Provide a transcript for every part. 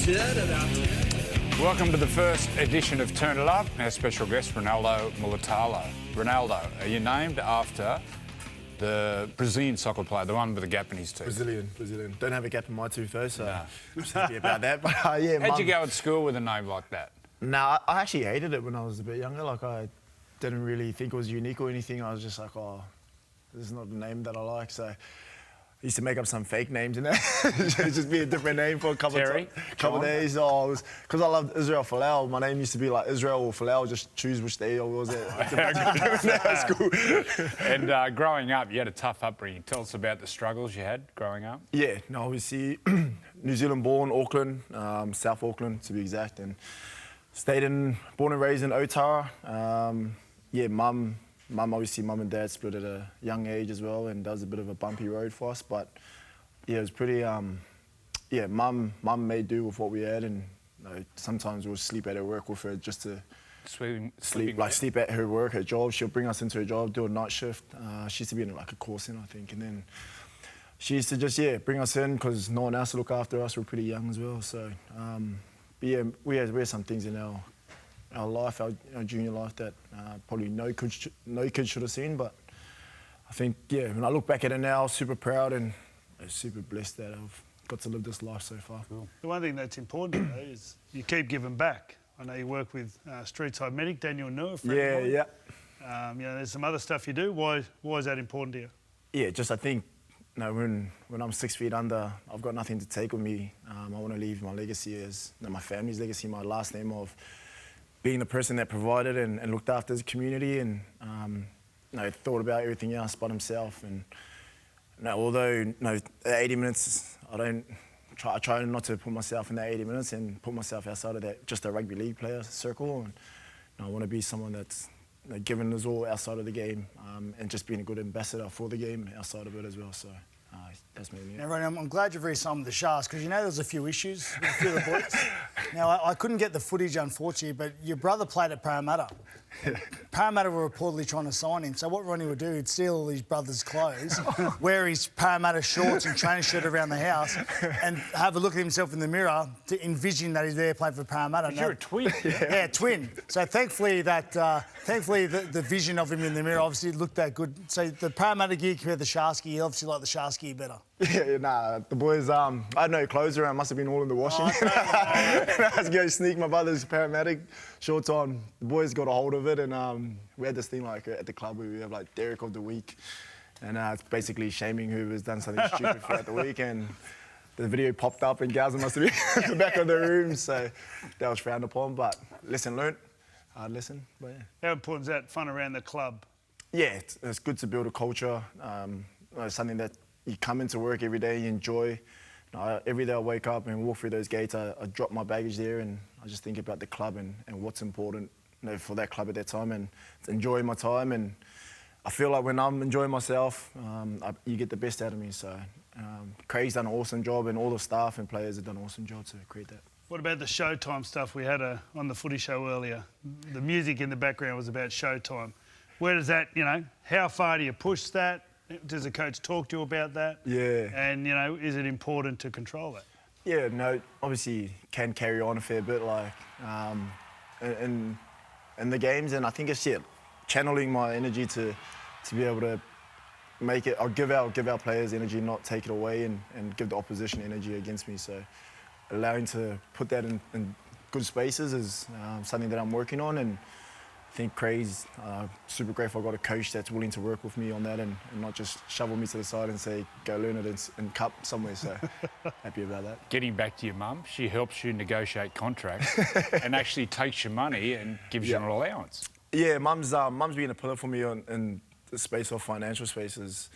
Turn it up. Welcome to the first edition of Turn It Up. Our special guest, Ronaldo Mulitano. Ronaldo, are you named after the Brazilian soccer player, the one with a gap in his tooth? Brazilian. Don't have a gap in my tooth though, so I'm just happy about that. But yeah, How'd you go at school with a name like that? Nah, I actually hated it when I was a bit younger. Like, I didn't really think it was unique or anything. I was just like, oh, this is not a name that I like. So I used to make up some fake names and just be a different name for a couple of days. Oh, because I loved Israel Folau. My name used to be like Israel or Folau. Just choose which day I was at school. And growing up, you had a tough upbringing. Tell us about the struggles you had growing up. Yeah, no, obviously New Zealand born, Auckland, South Auckland to be exact, and born and raised in Otara. Yeah, mum and dad split at a young age as well, and that was a bit of a bumpy road for us. But yeah, it was pretty. Yeah, mum made do with what we had, and sometimes we'll sleep at her work with her just to sleep at her work, her job. She'll bring us into her job, do a night shift. She used to be in like a course in, I think, and then she used to just bring us in because no one else to look after us. We're pretty young as well, so but yeah, we had some things in our life, our junior life, that probably no kid should have seen. But I think, yeah, when I look back at it now, super proud and super blessed that I've got to live this life so far. Cool. The one thing that's important though is you keep giving back. I know you work with Streetside Medic, Daniel Noor. Yeah. You know, there's some other stuff you do. Why is that important to you? Yeah, just I think, when I'm 6 feet under, I've got nothing to take with me. I want to leave my legacy as my family's legacy, my last name of being the person that provided and looked after the community, and thought about everything else but himself. And although at 80 minutes, I try not to put myself in that 80 minutes and put myself outside of that, just a rugby league player circle. And I want to be someone that's giving us all outside of the game, and just being a good ambassador for the game outside of it as well. So that's me. Now, Ronnie, I'm glad you've re-signed with the Sharks, because there's a few issues with a few of the boys. Now, I couldn't get the footage, unfortunately, but your brother played at Parramatta. Parramatta were reportedly trying to sign him, so what Ronnie would do, he'd steal all his brother's clothes, wear his Parramatta shorts and training shirt around the house, and have a look at himself in the mirror to envision that he's there playing for Parramatta. You're a twin. Yeah, twin. So thankfully the vision of him in the mirror obviously looked that good. So the Parramatta gear compared to the Sharks gear, you obviously like the Sharks gear better. Yeah, the boys, I had no clothes around, must have been all in the washing. I had to go sneak my brother's paramedic shorts on. The boys got a hold of it, and we had this thing like at the club where we have like Derek of the Week, and it's basically shaming whoever's done something stupid throughout the week, and the video popped up and Gaza must have been in the back of the room, so that was frowned upon, but lesson learnt, hard lesson, but yeah. How important is that fun around the club? Yeah, it's good to build a culture, something that you come into work every day, you enjoy. Every day I wake up and walk through those gates, I drop my baggage there, and I just think about the club and what's important for that club at that time, and enjoying my time. And I feel like when I'm enjoying myself, you get the best out of me. So Craig's done an awesome job, and all the staff and players have done an awesome job to create that. What about the Showtime stuff we had on the footy show earlier? The music in the background was about Showtime. Where does that, how far do you push that? Does the coach talk to you about that? Yeah. And, is it important to control that? Yeah, no, obviously can carry on a fair bit, like, in the games, and I think it's, channeling my energy to be able to make it, or give our players energy, not take it away, and give the opposition energy against me. So allowing to put that in good spaces is something that I'm working on, and I think Craig's super grateful I got a coach that's willing to work with me on that and not just shovel me to the side and say, go learn it in cup somewhere, so happy about that. Getting back to your mum, she helps you negotiate contracts and actually takes your money and gives you an allowance. Yeah, mum's been a pillar for me in the space of financial spaces.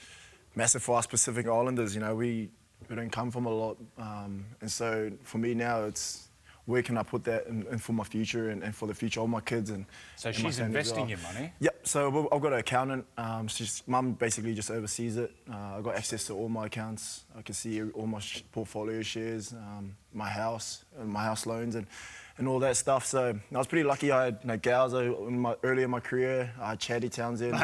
Massive for us Pacific Islanders, we don't come from a lot, and so for me now it's, where can I put that in for my future and for the future of my kids and so she's investing your money? Yep. So I've got an accountant. Mum basically just oversees it. I've got access to all my accounts. I can see all my portfolio shares, my house loans, and and all that stuff. So I was pretty lucky. I had gals early in my career. I had Chatty Townsend.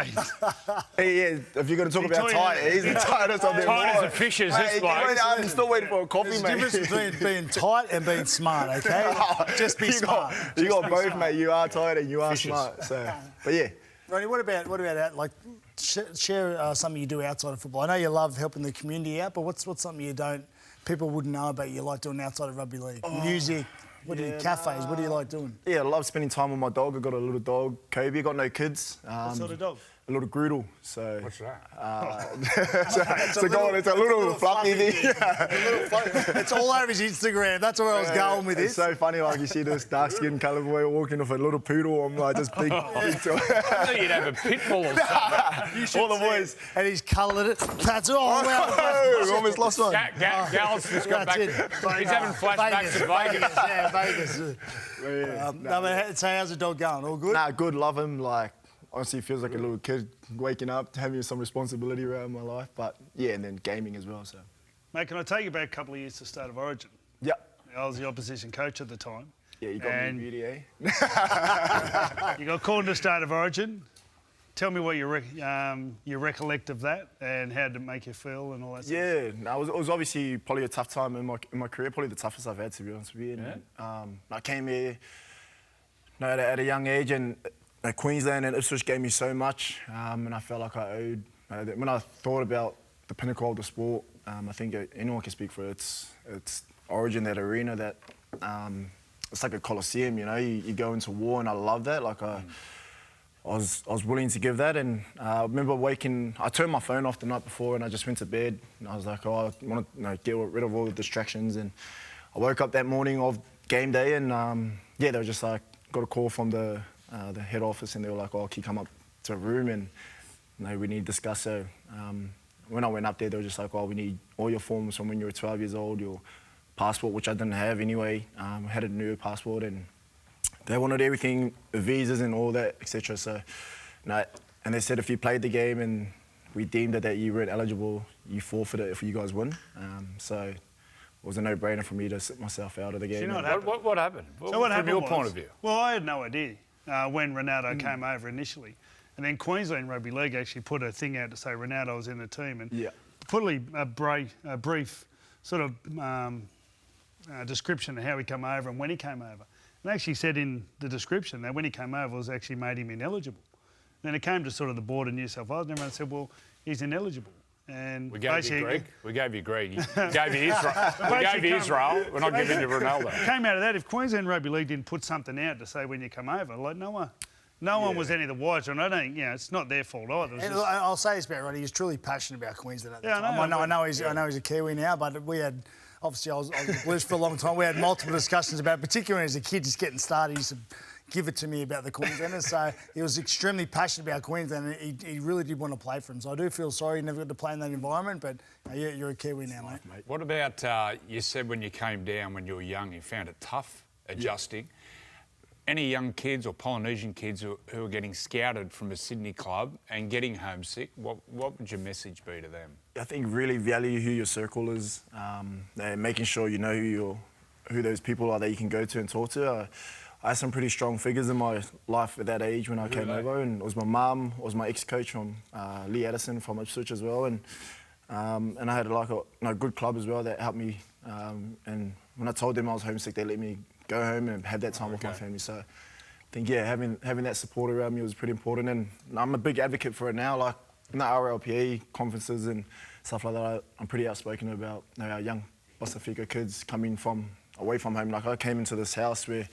Hey, yeah, if you're going to talk about tight, he's the tightest of them all. Tight as a fish is this bloke. I'm still waiting for a coffee, There's mate. a difference between being tight and being smart, okay? Just be smart. You got both, mate. You are tight and you are smart. So, but yeah. Ronnie, what about that? Like, share something you do outside of football. I know you love helping the community out, but what's something people wouldn't know about you like doing outside of rugby league? Music, cafes, what do you like doing? Yeah, I love spending time with my dog. I got a little dog, Kobe. I got no kids. What sort of dog? A little Groodle. So What's that? It's a little fluffy thing. It's all over his Instagram. That's where I was going with It's this. so funny, like you see this dark-skinned coloured boy walking with a little poodle. I'm like, just big. I thought you'd have a pit bull or something. All the boys. And he's coloured it. That's all. Oh, almost lost one. Gal's just got back. He's having flashbacks to Vegas. Yeah, Vegas. So how's the dog going? All good? Nah, good. Love him. Like, honestly, feels like a little kid waking up, having some responsibility around my life. But yeah, and then gaming as well. So. Mate, can I take you back a couple of years to start of Origin? Yeah. I was the opposition coach at the time. Yeah, you got And me beauty, eh? You got called to start of Origin. Tell me what you recollect of that and how did it make you feel and all that stuff. Yeah, no, it was obviously probably a tough time in my career, probably the toughest I've had, to be honest with you. And, I came here at a young age, and Queensland and Ipswich gave me so much, and I felt like I owed. When I thought about the pinnacle of the sport, I think anyone can speak for it. It's Origin, that arena, that it's like a coliseum. You know, you go into war, and I love that. Like I was willing to give that, and I remember waking. I turned my phone off the night before, and I just went to bed. And I was like, I want to get rid of all the distractions. And I woke up that morning of game day, and they were just like, got a call from the head office, and they were like, "Oh, can you come up to a room and we need to discuss." So when I went up there, they were just like, "Oh, we need all your forms from when you were 12 years old, your passport," which I didn't have anyway. I had a new passport, and they wanted everything, the visas and all that, etc. So, and they said if you played the game and we deemed that you weren't eligible, you forfeit it if you guys win. So it was a no-brainer for me to sit myself out of the game. Do you know What happened? So what happened from your was, point of view? Well, I had no idea when Ronaldo came over initially. And then Queensland Rugby League actually put a thing out to say Ronaldo was in the team. And put a brief sort of description of how he came over and when he came over. And actually said in the description that when he came over, it was actually made him ineligible. Then it came to sort of the board in New South Wales, and everyone said, well, he's ineligible. And We gave you Greg. We gave you Israel. We gave you Israel. We're not giving you Ronaldo. Came out of that, if Queensland Rugby League didn't put something out to say when you come over, like no one was any the wiser, and I don't, it's not their fault either. And I'll say this about Ronnie, he's truly passionate about Queensland at the time. I know he's a Kiwi now, but we had, obviously I was the Blues for a long time, we had multiple discussions about, particularly as a kid just getting started, he used to give it to me about the Queenslanders. So he was extremely passionate about Queensland, and he really did want to play for him. So I do feel sorry he never got to play in that environment, but you're a Kiwi now, mate. What about, you said when you came down when you were young, you found it tough adjusting. Any young kids or Polynesian kids who are getting scouted from a Sydney club and getting homesick, what would your message be to them? I think really value who your circle is, and making sure you know who those people are that you can go to and talk to. I had some pretty strong figures in my life at that age when I came over, and it was my mum, it was my ex-coach from Lee Addison from Ipswich as well, and I had like a good club as well that helped me. And when I told them I was homesick, they let me go home and have that time with my family. So I think having that support around me was pretty important, and I'm a big advocate for it now. Like in the RLPA conferences and stuff like that, I'm pretty outspoken about our young Pasifika kids coming from away from home. Like I came into this house where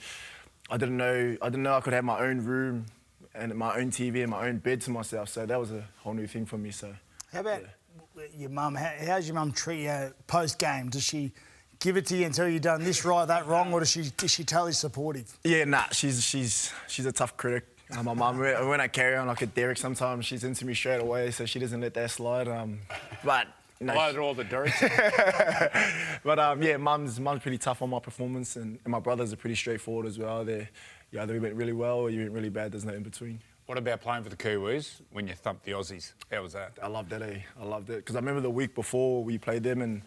I didn't know I could have my own room and my own TV and my own bed to myself. So that was a whole new thing for me. So how about your mum? How's your mum treat you post game? Does she give it to you and tell you you've done this right, that wrong, or is she totally supportive? Yeah, she's a tough critic. My mum, when I carry on like a Derek, sometimes she's into me straight away, so she doesn't let that slide. But Those are all the Dereks. But mum's pretty tough on my performance, and my brothers are pretty straightforward as well. They either went really well or you went really bad. There's no in between. What about playing for the Kiwis when you thumped the Aussies? How was that? I loved that, I loved it. Because I remember the week before we played them, and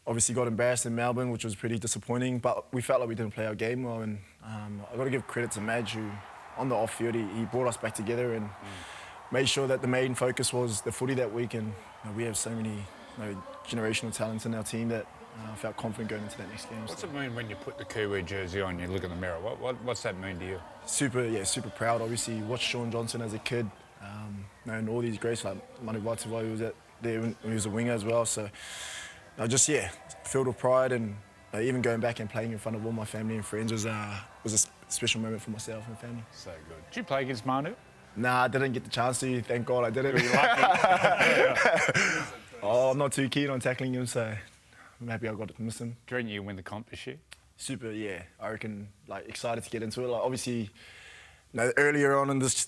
obviously got embarrassed in Melbourne, which was pretty disappointing, but we felt like we didn't play our game well, and I've got to give credit to Madge, who on the off-field, he brought us back together and made sure that the main focus was the footy that week, and we have so many generational talents in our team that I felt confident going into that next game. What's it mean when you put the Kiwi jersey on, you look in the mirror? What's that mean to you? Super proud. Obviously, watched Sean Johnson as a kid, knowing all these greats like Manu Vatuvai, who was there when he was a winger as well. So, filled with pride, and even going back and playing in front of all my family and friends was a special moment for myself and family. So good. Did you play against Manu? Nah, I didn't get the chance to. Thank God I didn't. Were you lucky? I'm not too keen on tackling him, so I'm happy I got to miss him. Do you reckon you win the comp this year? Super, yeah. I reckon, excited to get into it. Obviously, earlier on in this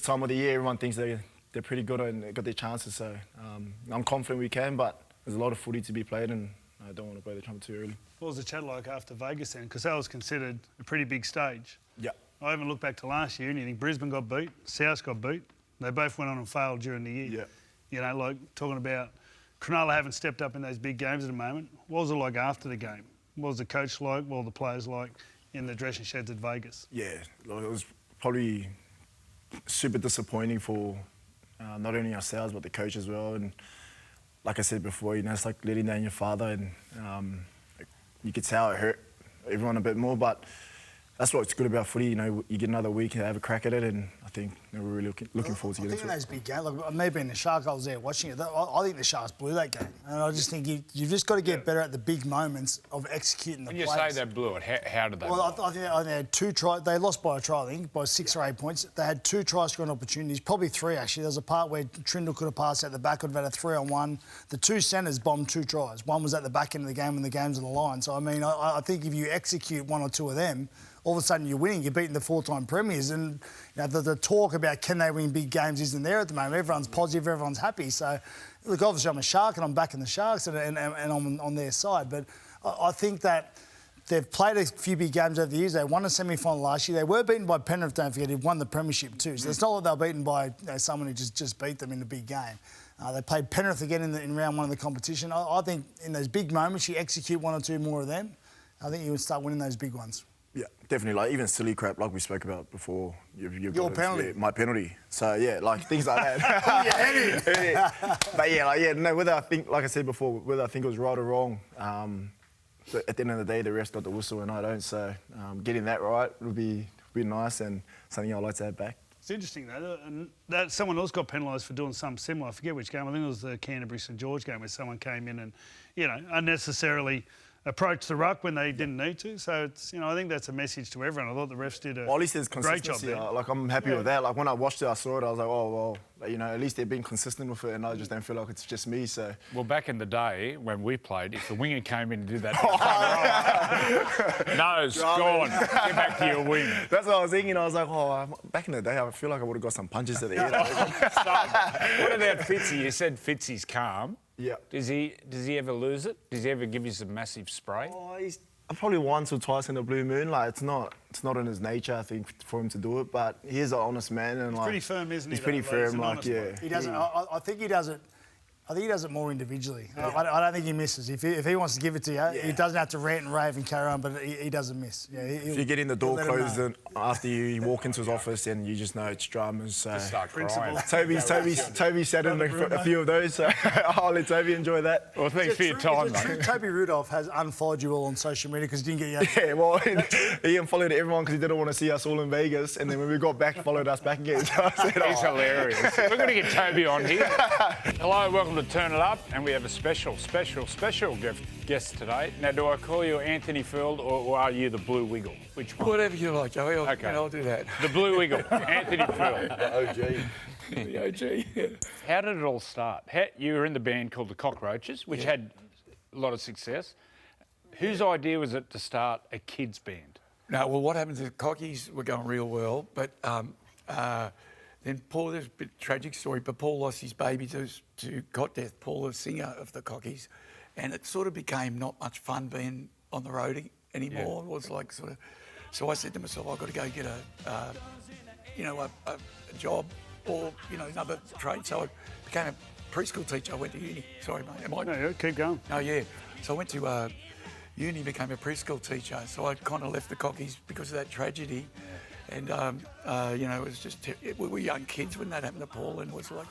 time of the year, everyone thinks they're pretty good and they got their chances. So I'm confident we can, but there's a lot of footy to be played, and I don't want to blow the trumpet too early. What was the chat like after Vegas then? Because that was considered a pretty big stage. Yeah. I haven't looked back to last year and you think Brisbane got beat, South got beat. They both went on and failed during the year. Yeah. Talking about Cronulla haven't stepped up in those big games at the moment. What was it like after the game? What was the coach like? What were the players like in the dressing sheds at Vegas? Yeah, it was probably super disappointing for not only ourselves but the coach as well. And like I said before, it's like letting down your father, and you could tell it hurt everyone a bit more. But that's what's good about footy. You get another week and have a crack at it, and I think we're really looking forward to getting into it. I think in those big games, like me being the Shark, I was there watching it. I think the Sharks blew that game, and I just think you've just got to get better at the big moments of executing the plays. When you say they blew it, how did they? Well, I think they had 2 tries. They lost by a try, I think, by 6 or 8 points. They had 2 try-scoring opportunities, probably 3 actually. There was a part where Trindle could have passed out the back, would have had a 3-on-1. The 2 centres bombed 2 tries. One was at the back end of the game when the game's on the line. So I mean, I think if you execute 1 or 2 of them, all of a sudden you're winning. You're beating the 4-time premiers, and the talk about can they win big games isn't there at the moment. Everyone's positive, everyone's happy. So, look, obviously I'm a Shark and I'm backing the Sharks and I'm on their side. But I think that they've played a few big games over the years. They won a semi-final last year. They were beaten by Penrith, don't forget, who won the premiership too. So it's not like they were beaten by someone who just beat them in a big game. They played Penrith again in round 1 of the competition. I think in those big moments, you execute 1 or 2 more of them, I think you would start winning those big ones. Yeah, definitely. Even silly crap, like we spoke about before. Your penalty. My penalty. So, things like that. But, whether I think, like I said before, whether I think it was right or wrong, but at the end of the day, the refs got the whistle and I don't. So, getting that right would be nice and something I'd like to have back. It's interesting, though, and that someone else got penalised for doing something similar. I forget which game. I think it was the Canterbury-St George game where someone came in and, unnecessarily approached the ruck when they didn't need to. So it's, I think that's a message to everyone. I thought the refs did a at least there's great job consistency. there. I'm happy with that. Like when I watched it, I saw it, I was like, oh well, at least they've been consistent with it, and I just don't feel like it's just me. So well, back in the day when we played, if the winger came in and did that, no, it's gone. Get back to your wing. That's what I was thinking. I was like, back in the day, I feel like I would have got some punches to the head. What about Fitzy? You said Fitzy's calm. Yeah. Does he ever lose it? Does he ever give you some massive spray? He's probably once or twice in a blue moon. It's not in his nature, I think, for him to do it. But he is an honest man, and he's pretty firm, isn't he? He's pretty firm, He doesn't. I think he does it. I think he does it more individually. Yeah. I don't think he misses. If he wants to give it to you, he doesn't have to rant and rave and carry on, but he doesn't miss. Yeah, if you get in the door closed and after you walk into his office, and you just know it's dramas. So. Just start crying. Toby sat in a few of those, so I'll let Toby enjoy that. Well, thanks for your time, mate. Toby Rudolph has unfollowed you all on social media because he didn't get you. Yeah, well, he unfollowed everyone because he didn't want to see us all in Vegas, and then when we got back, followed us back again. So I said, he's hilarious. We're going to get Toby on here. Hello, welcome to Turn It Up. And we have a special guest today. Now, do I call you Anthony Field or are you the Blue Wiggle? Which one? Whatever you like, Joey. I'll do that. The Blue Wiggle, Anthony Field. OG. The OG. How did it all start? You were in the band called the Cockroaches, which had a lot of success. Whose idea was it to start a kids' band? No, well, what happened to the Cockies were going real well, but then Paul, there's a bit tragic story, but Paul lost his baby to cot death. Paul, the singer of the Cockies, and it sort of became not much fun being on the road anymore. It was like sort of. So I said to myself, I've got to go get a job or another trade. So I became a preschool teacher. I went to uni. Sorry, mate. Am I? No, yeah, keep going. Oh, yeah. So I went to uni, became a preschool teacher. So I kind of left the Cockies because of that tragedy. And, you know, it was just, we were young kids when that happened to Paul, and it was like,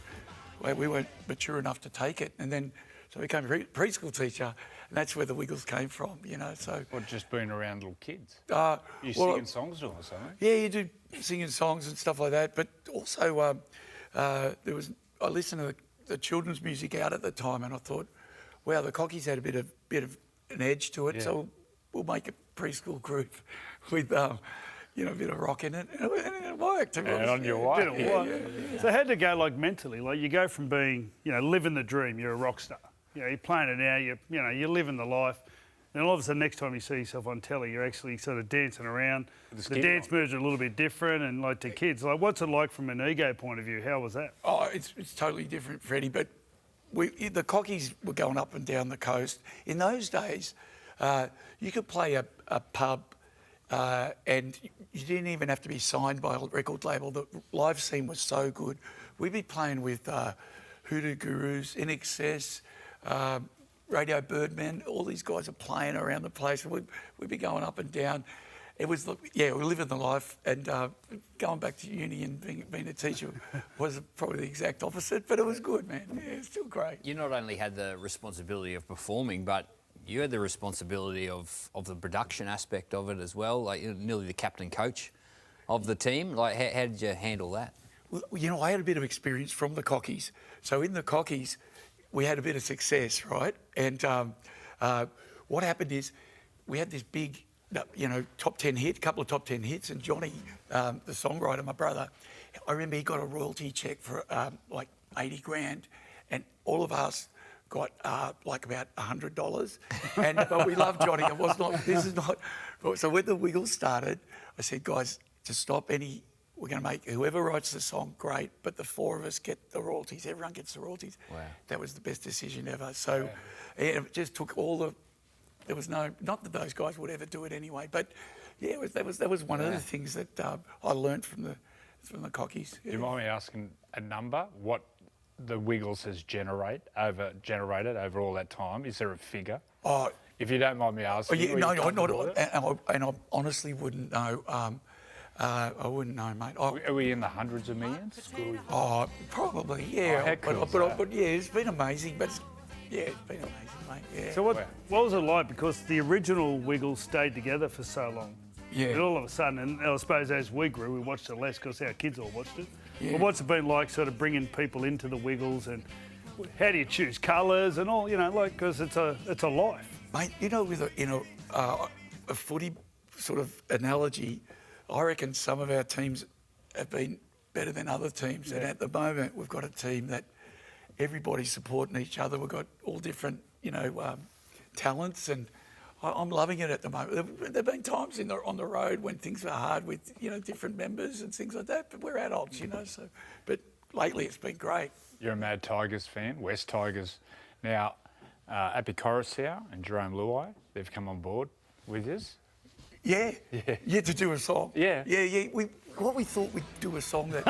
well, we weren't mature enough to take it. And then, so I became a preschool teacher, and that's where the Wiggles came from, you know, so. Or just being around little kids? You well, singing songs or something? Yeah, you do singing songs and stuff like that, but also I listened to the children's music out at the time, and I thought, wow, the Cockies had a bit of an edge to it, so we'll make a preschool group with, you know, a bit of rock in it, and it worked. And on your way. So how'd it go, like, mentally? Like, you go from being, you know, living the dream, you're a rock star. You know, you're playing it now, you know, you're living the life. Then all of a sudden, next time you see yourself on telly, you're actually sort of dancing around. The dance moves are a little bit different, and like to kids, like, what's it like from an ego point of view? How was that? Oh, it's totally different, Freddie. But the Cockies were going up and down the coast. In those days, you could play a pub, and you didn't even have to be signed by a record label. The live scene was so good. We'd be playing with Hoodoo Gurus, In Excess, Radio Birdman. All these guys are playing around the place. We'd be going up and down. It was, we were living the life, and going back to uni and being a teacher was probably the exact opposite, but it was good, man. Yeah, it's still great. You not only had the responsibility of performing, but you had the responsibility of the production aspect of it as well, like you're nearly the captain coach of the team. Like, how did you handle that? Well, you know, I had a bit of experience from the Cockies. So in the Cockies, we had a bit of success, right? And what happened is we had this big, you know, couple of top 10 hits, and Johnny, the songwriter, my brother, I remember he got a royalty check for like 80 grand, and all of us got like about $100. But we loved Johnny. It was not, this is not, so when the Wiggles started, I said, guys, to stop we're going to make whoever writes the song great, but the four of us get the royalties. Everyone gets the royalties. Wow. That was the best decision ever. So it just took there was no, not that those guys would ever do it anyway, but yeah, that was one of the things that I learnt from the Cockies. Yeah. Do you mind me asking a number? What the Wiggles has generated over all that time? Is there a figure? Oh, if you don't mind me asking. Yeah, no, and I honestly wouldn't know. I wouldn't know, mate. Are we in the hundreds of millions? Oh, probably, yeah. Cool but yeah, it's been amazing. But it's been amazing, mate. Yeah. So what was it like? Because the original Wiggles stayed together for so long. Yeah. And all of a sudden, and I suppose as we grew, we watched it less because our kids all watched it. Yeah. But what's it been like, sort of bringing people into the Wiggles, and how do you choose colours and all? You know, like, because it's a life. Mate, you know, with a footy sort of analogy, I reckon some of our teams have been better than other teams. Yeah. And at the moment, we've got a team that everybody's supporting each other. We've got all different, you know, talents, and I'm loving it at the moment. There have been times on the road when things were hard with, you know, different members and things like that, but we're adults, you know. So, but lately it's been great. You're a Mad Tigers fan, West Tigers. Now, Api Coruscant and Jerome Luai, they've come on board with us. Yeah, to do a song. Yeah. What we thought we'd do a song that.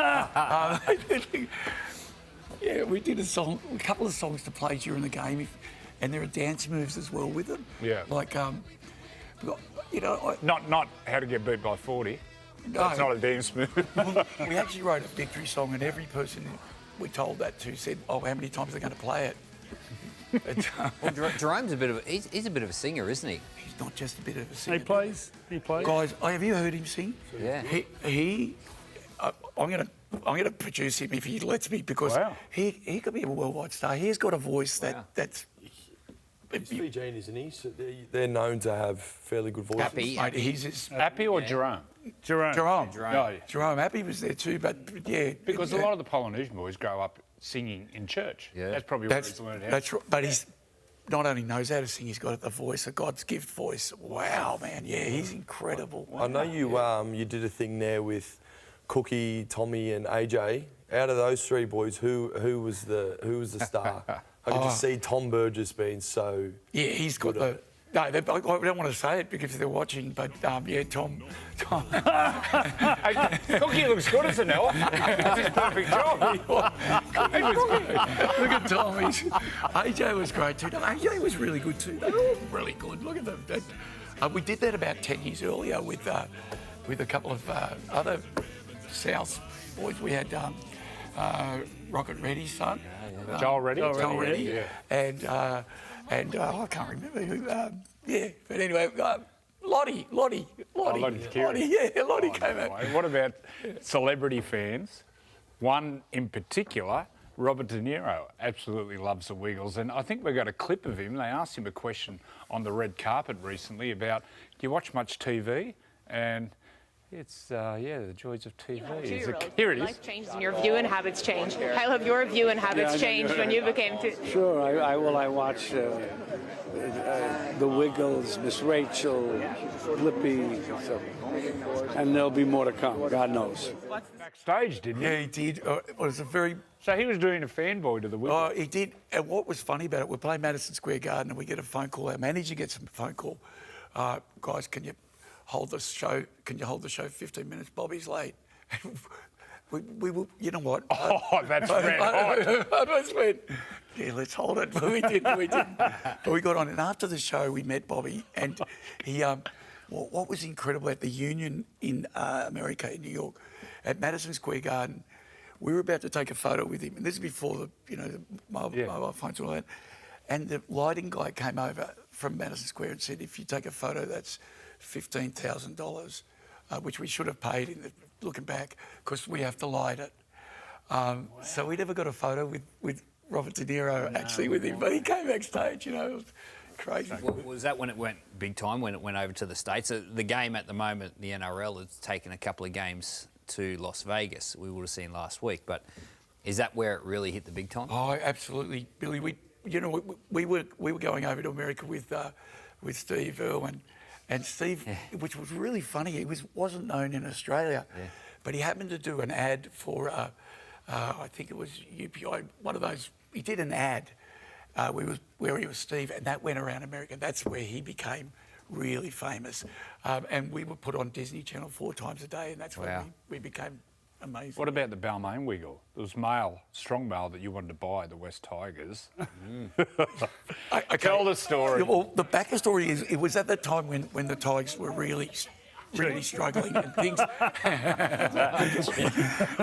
We did a couple of songs to play during the game, and there are dance moves as well with them. Yeah. Like, you know. Not how to get beat by 40. No. That's not a dance move. We actually wrote a victory song, and every person we told that to said, "Oh, how many times they're going to play it?" Well, Jerome's he's a bit of a singer, isn't he? He's not just a bit of a singer. He plays. Guys, have you heard him sing? Yeah. I'm gonna produce him if he lets me, because he could be a worldwide star. He's got a voice that's. He's Fijian, isn't he? So they're known to have fairly good voices. Api or Jerome? Jerome. No. Jerome. Api was there too, but yeah. Because a lot of the Polynesian boys grow up singing in church. Yeah. That's probably where he's learned how. That's right. But he's not only knows how to sing, he's got the voice, a God's gift voice. Wow, man. Yeah, he's incredible. I know you did a thing there with Cookie, Tommy, and AJ. Out of those three boys, who was the star? I could just see Tom Burgess being so. Yeah, he's got the. No, I don't want to say it because they're watching, but Tom. Cookie looks good as an elf. That's his perfect job. He was great. Look at Tommy. AJ was great too. No, AJ was really good too. They were all really good. Look at them. We did that about 10 years earlier with a couple of other South boys. We had Rocket Reddy's son. Joel Reddy. Joel Reddy. Yeah. And I can't remember who. But anyway, Lottie. Lottie came out. What about celebrity fans? One in particular, Robert De Niro, absolutely loves the Wiggles. And I think we got a clip of him. They asked him a question on the red carpet recently about, do you watch much TV? And it's, the joys of TV. Here it is. Life changed and your view and habits changed. How have your view and habits changed when you became... Sure, I watch the Wiggles, Miss Rachel, Blippi, and there'll be more to come, God knows. Backstage, didn't he? Yeah, he did. It was a very... So he was doing a fanboy to the Wiggles. Oh, he did. And what was funny about it, we're playing Madison Square Garden and we get a phone call. Our manager gets a phone call. Guys, can you hold the show 15 minutes? Bobby's late. we will, you know what? Oh, that's red hot. I just went, yeah, let's hold it. But we didn't. But we got on. And after the show, we met Bobby. And he, what was incredible at the Union in America, in New York, at Madison Square Garden, we were about to take a photo with him. And this is before the mobile phones and all that. And the lighting guy came over from Madison Square and said, if you take a photo, that's $15,000, which we should have paid looking back, because we have to light it. So we never got a photo with Robert De Niro actually with him, but he came backstage, it was crazy. Was that when it went big time, when it went over to the States? The game at the moment, the NRL, has taken a couple of games to Las Vegas, we would have seen last week, but is that where it really hit the big time? Oh, absolutely, Billy. We were going over to America with Steve Irwin, and Steve, which was really funny, he wasn't known in Australia, but he happened to do an ad for I think it was UPI, one of those. He did an ad where he was Steve, and that went around America. That's where he became really famous, and we were put on Disney Channel 4 times a day, and that's where we became amazing. What about the Balmain Wiggle? There was strong male that you wanted to buy, the West Tigers. Tell the story. Well, the back story is it was at the time when the Tigers were really struggling and things.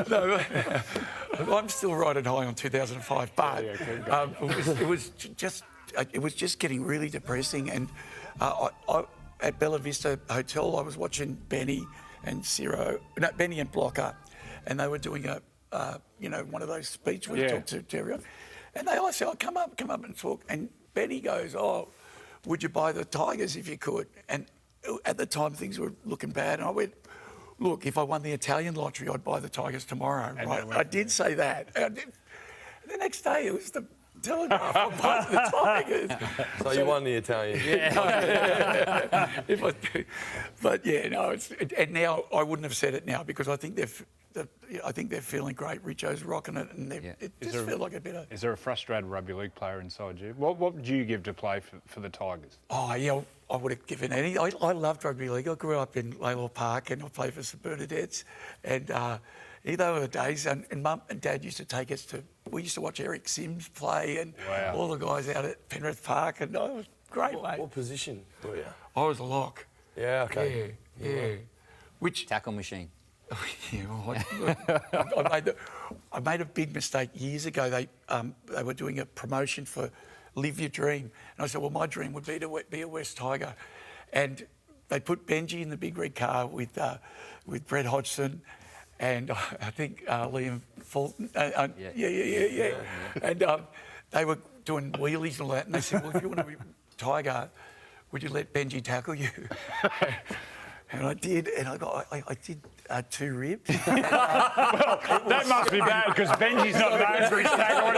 No, I'm still riding high on 2005, but it was just getting really depressing. And I at Bella Vista Hotel, I was watching Benny and Blocker, and they were doing one of those speeches where you talk to everyone. And they all said, "Oh, come up and talk." And Benny goes, "Oh, would you buy the Tigers if you could?" And at the time, things were looking bad. And I went, "Look, if I won the Italian lottery, I'd buy the Tigers tomorrow." Right? I did say that. And the next day, it was the Telegraph. I bought the Tigers. So you won the Italian. And now I wouldn't have said it now because I think they're feeling great. Richo's rocking it, and it just feels like a bit of... Is there a frustrated rugby league player inside you? What would you give to play for the Tigers? Oh, yeah, I would have given any. I loved rugby league. I grew up in Laylaw Park and I played for St Bernadettes. And they were the days, and Mum and Dad used to take us to... We used to watch Eric Sims play and all the guys out at Penrith Park, and it was great, mate. What position were you? I was a lock. Yeah, okay. Yeah. Which... Tackle machine. I made a big mistake years ago. They were doing a promotion for Live Your Dream, and I said, well, my dream would be to be a West Tiger, and they put Benji in the big red car with Brett Hodgson, and I think Liam Fulton. And they were doing wheelies and all that, and they said, well, if you want to be Tiger, would you let Benji tackle you? And I did, and I did 2 ribs. That must be bad because Benji's not known for his tackle.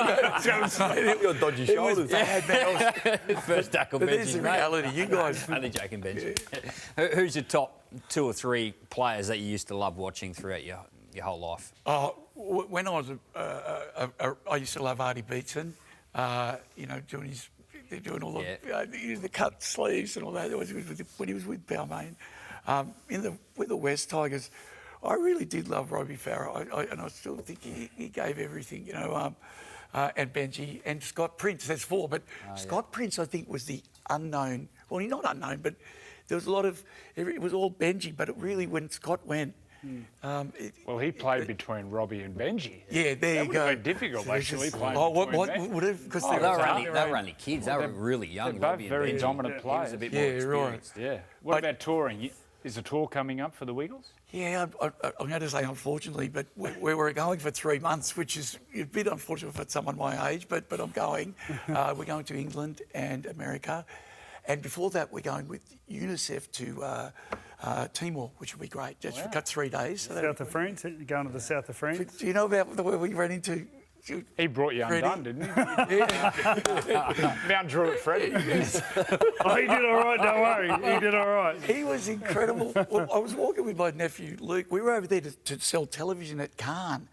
You've got dodgy shoulders. First tackle, but Benji. There's the reality. You guys... Only joking, Benji. Who's your top 2 or 3 players that you used to love watching throughout your whole life? When I was I used to love Artie Beetson, doing all the cut sleeves and all that. When he was with Balmain. With the West Tigers, I really did love Robbie Farah, and I still think he gave everything, you know. And Benji and Scott Prince, that's 4. But Scott Prince, I think, was the unknown. Well, he's not unknown, but there was a lot of. It was all Benji, but it really, when Scott went. Well, he played between Robbie and Benji. Yeah, there you go. That would have been difficult, actually, playing what between would have? Because they were only kids. They were really young. They're both very dominant players. He was a bit more experienced. Yeah. What about touring? Is the tour coming up for the Wiggles? Yeah, I'm going to say unfortunately, but we were going for 3 months, which is a bit unfortunate for someone my age, but I'm going. We're going to England and America. And before that, we're going with UNICEF to Timor, which will be great. Just for 3 days. So South of France? You're going to the south of France? Do you know about where we ran into? He brought you undone, didn't he? Mount Druitt Freddie. Oh, he did all right, don't worry. He did all right. He was incredible. Well, I was walking with my nephew, Luke. We were over there to sell television at Cannes.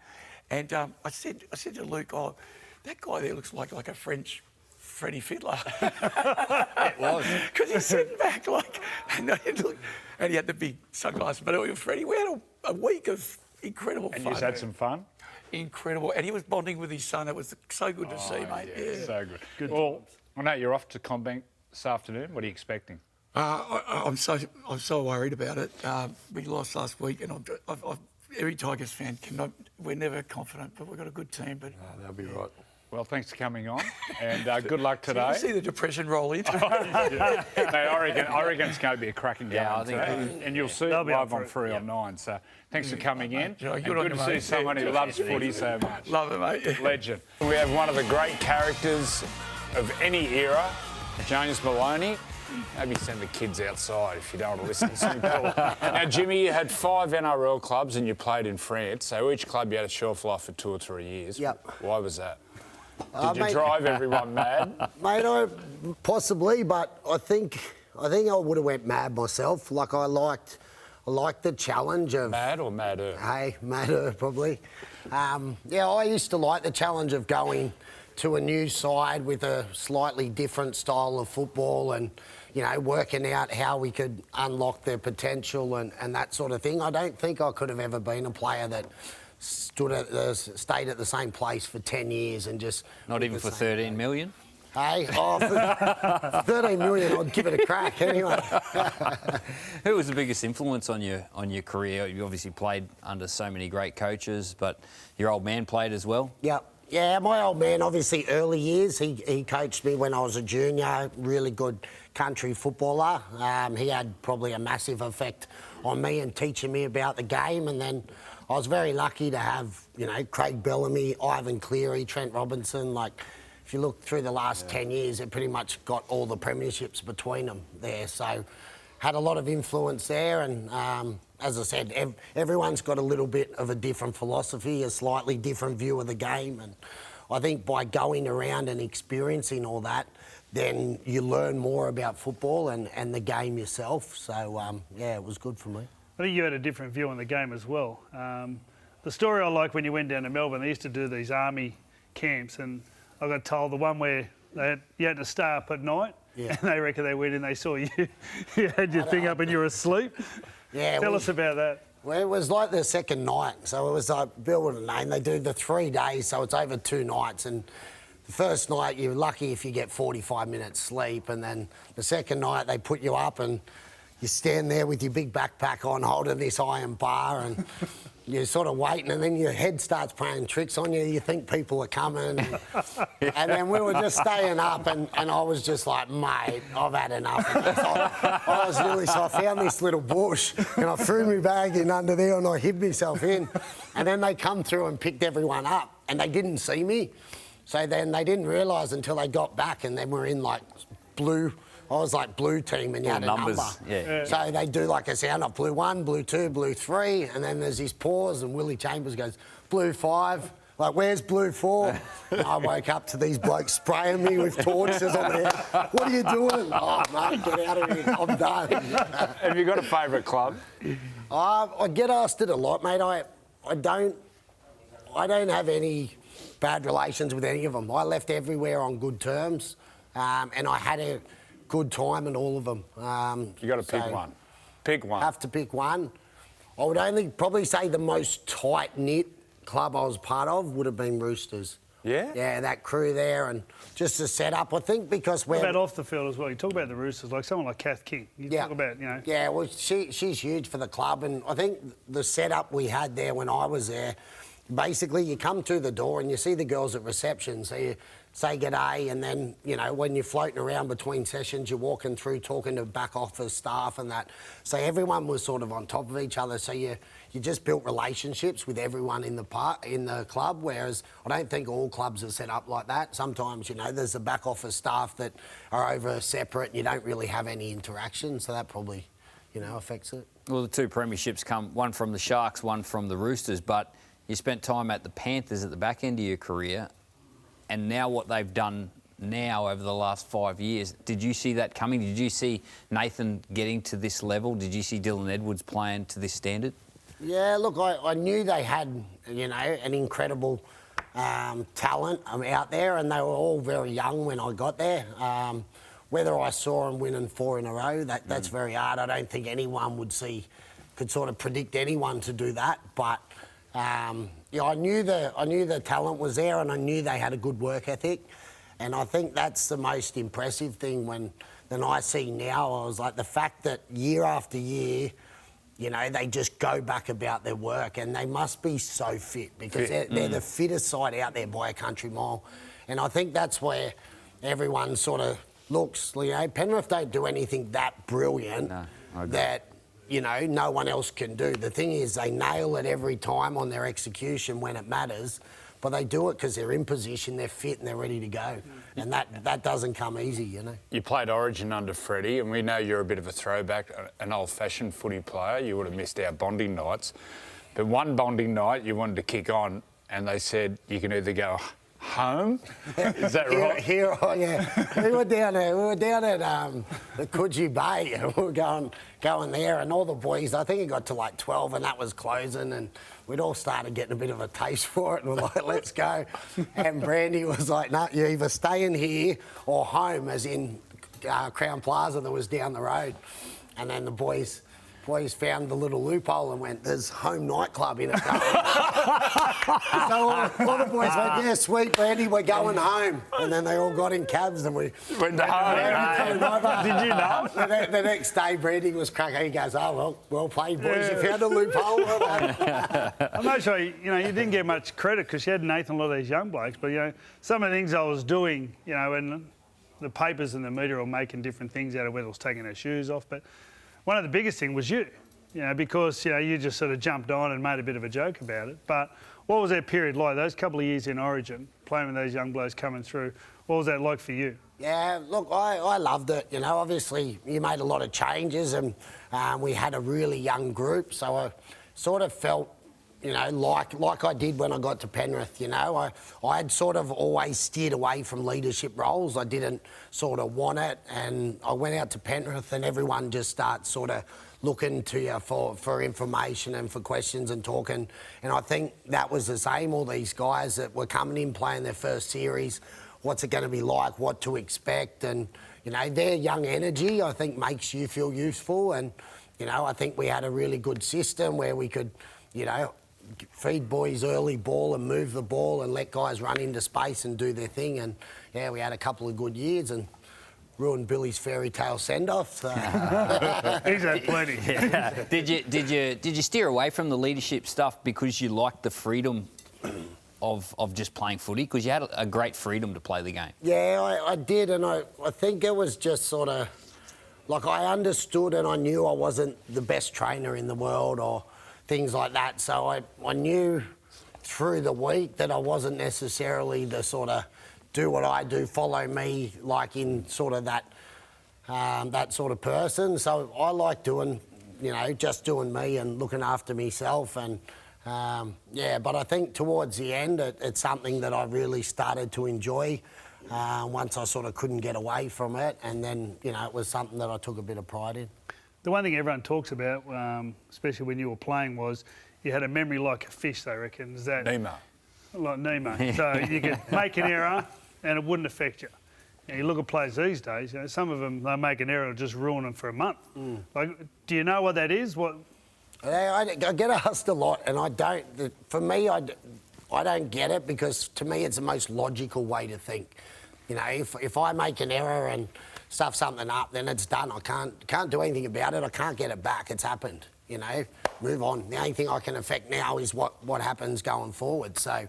And I said to Luke, oh, that guy there looks like a French Freddie Fiddler. It was. Because he's sitting back and he had the big sunglasses. But Freddie, we had a week of incredible fun. And you had some fun? Incredible. And he was bonding with his son. It was so good to see, mate. Yeah. So good. Well, I know you're off to Combank this afternoon. What are you expecting? I'm so worried about it. We lost last week, and every Tigers fan we're never confident, but we've got a good team. But they'll be right. Well, thanks for coming on, and good luck today. You see the depression roll in. Mate, I reckon it's going to be a cracking game. I think and you'll see it live on 3 on 9. So thanks for coming in. And good to see someone who loves footy so much. Love it, mate. Legend. We have one of the great characters of any era, James Maloney. Maybe send the kids outside if you don't want to listen to Paul. Now, Jimmy, you had 5 NRL clubs and you played in France. So each club you had a shelf life for 2 or 3 years. Yep. Why was that? Did you drive everyone mad? Mate, possibly, but I think I would have went mad myself. Like I liked the challenge of mad or madder. Hey, madder probably. I used to like the challenge of going to a new side with a slightly different style of football and working out how we could unlock their potential and that sort of thing. I don't think I could have ever been a player that stayed at the same place for 10 years and just... Not even for 13 million? Hey, for 13 million, I'd give it a crack anyway. Who was the biggest influence on your career? You obviously played under so many great coaches, but your old man played as well? Yep. Yeah, my old man, obviously early years, he coached me when I was a junior, really good country footballer. He had probably a massive effect on me and teaching me about the game, and then I was very lucky to have, Craig Bellamy, Ivan Cleary, Trent Robinson. If you look through the last 10 years, they pretty much got all the premierships between them there. So had a lot of influence there. And as I said, everyone's got a little bit of a different philosophy, a slightly different view of the game. And I think by going around and experiencing all that, then you learn more about football and the game yourself. So, it was good for me. I think you had a different view on the game as well. The story I like when you went down to Melbourne, they used to do these army camps, and I got told the one where you had to stay up at night, and they reckon they went and they saw you, you had your thing up and you were asleep. Yeah. Tell us about that. Well, it was like the second night, so it was like Bill would have known. They do the 3 days, so it's over 2 nights, and the first night you're lucky if you get 45 minutes sleep, and then the second night they put you up and you stand there with your big backpack on holding this iron bar and you're sort of waiting, and then your head starts playing tricks on you. You think people are coming. And then we were just staying up and I was just like, mate, I've had enough. So I found this little bush and I threw my bag in under there and I hid myself in. And then they come through and picked everyone up and they didn't see me. So then they didn't realise until they got back, and then we're in blue. I was blue team and you had a number. Yeah. So they do a sound off, blue 1, blue 2, blue 3, and then there's this pause and Willie Chambers goes, blue 5, where's blue 4? And I woke up to these blokes spraying me with torches on there. What are you doing? Oh, mate, get out of here, I'm done. Have you got a favourite club? I get asked it a lot, mate. I don't have any bad relations with any of them. I left everywhere on good terms, and I had a good time in all of them. You got to pick one. Pick one. Have to pick one. I would only probably say the most tight-knit club I was part of would have been Roosters. Yeah? Yeah, that crew there and just the setup. I think because we're... What about off the field as well? You talk about the Roosters, like someone like Kath King. You talk about, you know... Yeah, well, she's huge for the club, and I think the setup we had there when I was there, basically you come through the door and you see the girls at reception, so you say g'day, and then, you know, when you're floating around between sessions, you're walking through talking to back office staff and that. So everyone was sort of on top of each other, so you just built relationships with everyone in the club, whereas I don't think all clubs are set up like that. Sometimes, you know, there's the back office staff that are over separate and you don't really have any interaction, so that probably, you know, affects it. Well, the 2 premierships come, one from the Sharks, one from the Roosters, but you spent time at the Panthers at the back end of your career, and now what they've done now over the last 5 years, did you see that coming? Did you see Nathan getting to this level? Did you see Dylan Edwards playing to this standard? Yeah, look, I knew they had, you know, an incredible talent out there, and they were all very young when I got there. Whether I saw them winning 4 in a row, that's very hard. I don't think anyone could sort of predict anyone to do that, but yeah, I knew the talent was there, and I knew they had a good work ethic, and I think that's the most impressive thing than I see now. I was like, the fact that year after year, you know, they just go back about their work, and they must be so fit because they're the fittest side out there by a country mile, and I think that's where everyone sort of looks. You know, Penrith don't do anything that brilliant that, you know, no one else can do. The thing is, they nail it every time on their execution when it matters, but they do it because they're in position, they're fit, and they're ready to go. And that doesn't come easy, you know. You played Origin under Freddie, and we know you're a bit of a throwback, an old-fashioned footy player. You would have missed our bonding nights. But one bonding night, you wanted to kick on, and they said you can either go home. Is that right? Yeah. We were down at the Coogee Bay, and we were going there, and all the boys, I think it got to like 12 and that was closing, and we'd all started getting a bit of a taste for it, and we're like, let's go. And Brandy was like, no, you're either staying here or home, as in Crown Plaza that was down the road. And then the boys found the little loophole and went, there's home nightclub in it. So all the boys went, yeah, sweet, Brandy, we're going home. And then they all got in cabs and we went to home. Did you know? The next day, Brandy was cracking. He goes, oh, well played, boys. You found a loophole. I'm not sure, you know, you didn't get much credit because you had Nathan, a lot of these young blokes, but, you know, some of the things I was doing, you know, and the papers and the media were making different things out of whether it was taking their shoes off, but one of the biggest things was you know, because, you know, you just sort of jumped on and made a bit of a joke about it. But what was that period like, those couple of years in Origin, playing with those young blokes coming through? What was that like for you? Yeah, look, I loved it. You know, obviously you made a lot of changes and we had a really young group, so I sort of felt, you know, like I did when I got to Penrith, you know. I had sort of always steered away from leadership roles. I didn't sort of want it, and I went out to Penrith and everyone just starts sort of looking to you for information and for questions and talking. And I think that was the same, all these guys that were coming in playing their first series, what's it going to be like, what to expect, and, you know, their young energy, I think, makes you feel useful. And, you know, I think we had a really good system where we could, you know, feed boys early ball and move the ball and let guys run into space and do their thing. And, yeah, we had a couple of good years and ruined Billy's fairy tale send-off. So. He's had plenty. Yeah. Did you steer away from the leadership stuff because you liked the freedom of just playing footy? Because you had a great freedom to play the game. Yeah, I did, and I think it was just sort of... Like, I understood and I knew I wasn't the best trainer in the world or things like that, so I knew through the week that I wasn't necessarily the sort of do what I do, follow me, like in sort of that sort of person. So I like doing, you know, just doing me and looking after myself. And yeah, but I think towards the end, it's something that I really started to enjoy once I sort of couldn't get away from it. And then, you know, it was something that I took a bit of pride in. The one thing everyone talks about, especially when you were playing, was you had a memory like a fish, they reckon. Is that... Nemo. Like Nemo. So you could make an error and it wouldn't affect you. And you look at players these days, you know, some of them, they make an error and just ruin them for a month. Like, do you know what that is? I get asked a lot, and I don't. For me, I don't get it because to me it's the most logical way to think. You know, if I make an error and stuff something up, then it's done. I can't do anything about it. I can't get it back. It's happened. You know, move on. The only thing I can affect now is what happens going forward. So,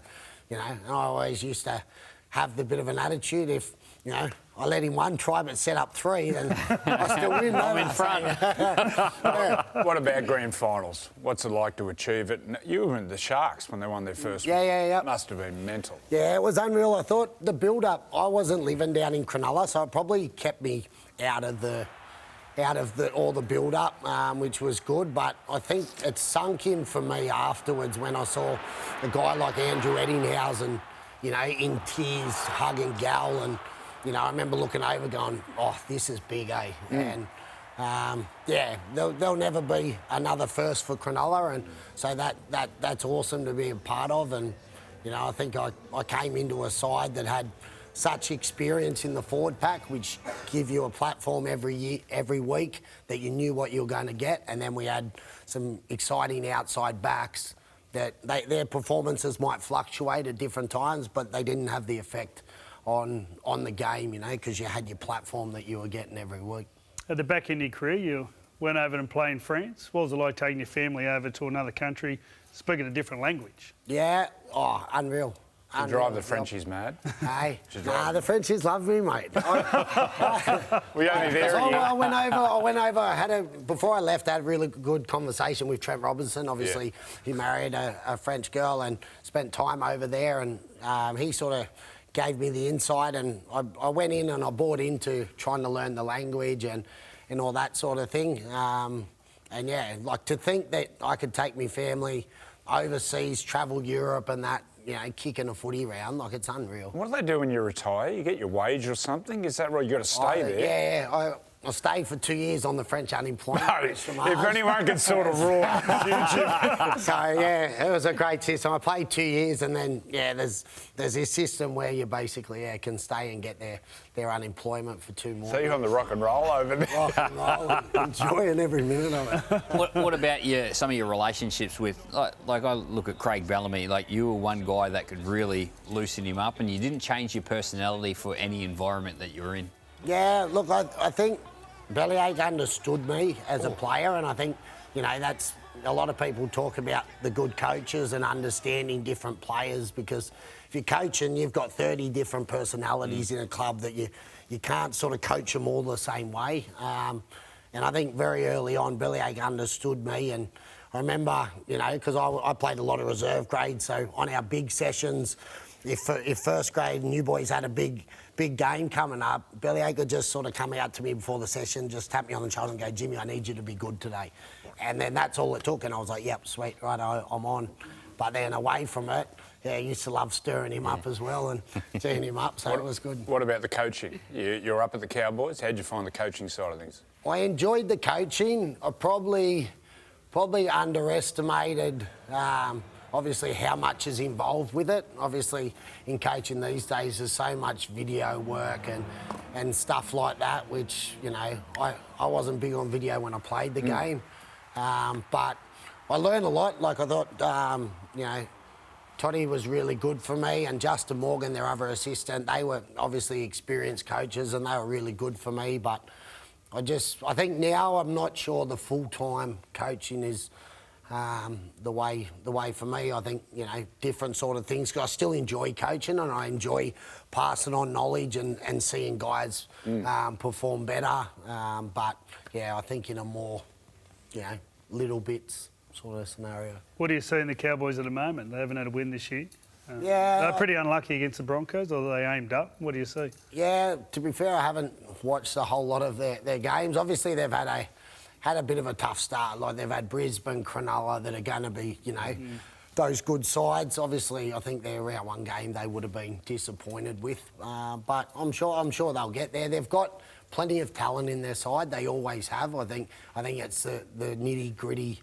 you know, I always used to have the bit of an attitude. If, you know, I let him one try but set up three, then I still win. I'm in front. What about grand finals? What's it like to achieve it? You were in the Sharks when they won their first one. Yeah. Must have been mental. Yeah, it was unreal. I thought the build-up, I wasn't living down in Cronulla, so it probably kept me out of all the build-up, which was good. But I think it sunk in for me afterwards when I saw a guy like Andrew Eddinghausen, you know, in tears, hugging Gal, and you know, I remember looking over going, oh, this is big, eh? And, yeah, there'll never be another first for Cronulla, and so that's awesome to be a part of. And, you know, I think I came into a side that had such experience in the forward pack, which give you a platform every week that you knew what you were going to get. And then we had some exciting outside backs that their performances might fluctuate at different times, but they didn't have the effect on the game, you know, because you had your platform that you were getting every week. At the back end of your career, you went over and played in France. What was it like taking your family over to another country, speaking a different language? Yeah, oh, unreal. To drive the Frenchies mad? Hey, the Frenchies love me, mate. We only there. I went over. Before I left, I had a really good conversation with Trent Robinson. Obviously, he married a French girl and spent time over there, and he sort of gave me the insight, and I went in and I bought into trying to learn the language and all that sort of thing. And yeah, like to think that I could take my family overseas, travel Europe and that, you know, kicking a footy round, like it's unreal. What do they do when you retire? You get your wage or something? Is that right? You got to stay there? Yeah, I stayed for 2 years on the French unemployment. No, if anyone can sort of rule. So yeah, it was a great system. I played 2 years, and then yeah, there's this system where you basically can stay and get their unemployment for 2 more. So you're on the rock and roll over there. Rock and roll, enjoying every minute of it. What about some of your relationships with, like I look at Craig Bellamy, like you were one guy that could really loosen him up, and you didn't change your personality for any environment that you were in. Yeah, look, I think Bellyache understood me as a player, and I think, you know, that's a lot of people talk about the good coaches and understanding different players, because if you're coaching, you've got 30 different personalities in a club that you can't sort of coach them all the same way. And I think very early on, Bellyache understood me, and I remember, you know, because I played a lot of reserve grade, so on our big sessions, if first grade new boys had a big game coming up, Bellyache would just sort of come out to me before the session, just tap me on the shoulder and go, Jimmy, I need you to be good today. And then that's all it took, and I was like, yep, sweet, right, I'm on. But then away from it, yeah, I used to love stirring him up as well and teeing him up, so it was good. What about the coaching? You're up at the Cowboys. How'd you find the coaching side of things? I enjoyed the coaching. I probably underestimated obviously how much is involved with it. Obviously in coaching these days there's so much video work and stuff like that, which, you know, I wasn't big on video when I played the game. But I learned a lot. Like I thought, you know, Toddy was really good for me, and Justin Morgan, their other assistant, they were obviously experienced coaches and they were really good for me. But I think now I'm not sure the full-time coaching is the way for me. I think, you know, different sort of things. I still enjoy coaching and I enjoy passing on knowledge and seeing guys perform better. But yeah, I think in a more, you know, little bits sort of scenario. What do you see in the Cowboys at the moment? They haven't had a win this year. Yeah, they're pretty unlucky against the Broncos, or they aimed up. What do you see? Yeah, to be fair, I haven't watched a whole lot of their games. Obviously, they've had a bit of a tough start. Like they've had Brisbane, Cronulla that are going to be, you know, those good sides. Obviously, I think their round one game they would have been disappointed with, but I'm sure they'll get there. They've got plenty of talent in their side. They always have. I think it's the nitty gritty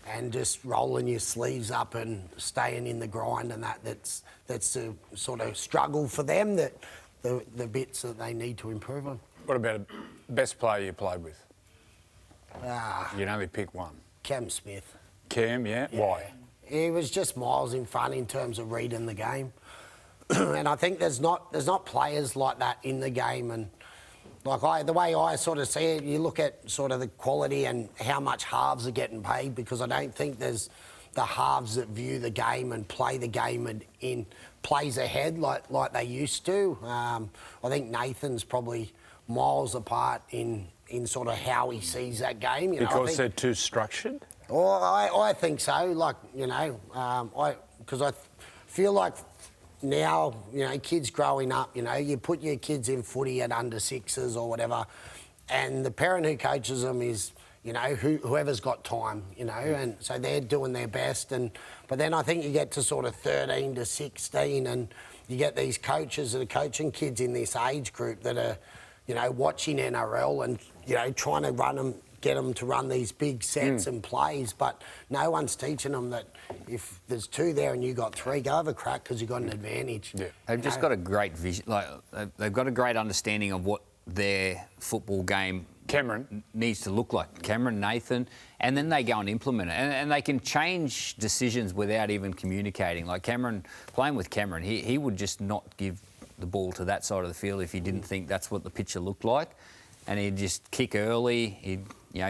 and just rolling your sleeves up and staying in the grind, and that's the sort of struggle for them, that the bits that they need to improve on. What about best player you played with? You can only pick one. Cam Smith. Cam, yeah. Why? He was just miles in front in terms of reading the game. And I think there's not players like that in the game. And the way I sort of see it, you look at sort of the quality and how much halves are getting paid, because I don't think there's the halves that view the game and play the game and in plays ahead like they used to. I think Nathan's probably miles apart in sort of how he sees that game. Because they're too structured? Well, I think so. Because I feel like now, kids growing up, you put your kids in footy at under sixes or whatever, and the parent who coaches them is, whoever's got time, and so they're doing their best. But then I think you get to sort of 13 to 16 and you get these coaches that are coaching kids in this age group that are, watching NRL and, trying to get them to run these big sets and plays, but no one's teaching them that if there's two there and you got three, go have a crack because you've got an advantage. Yeah. They've just got a great vision, they've got a great understanding of what their football game needs to look like. Cameron, Nathan, and then they go and implement it. And they can change decisions without even communicating. Like Cameron, playing with Cameron, he would just not give the ball to that side of the field if he didn't think that's what the picture looked like. And he'd just kick early, he'd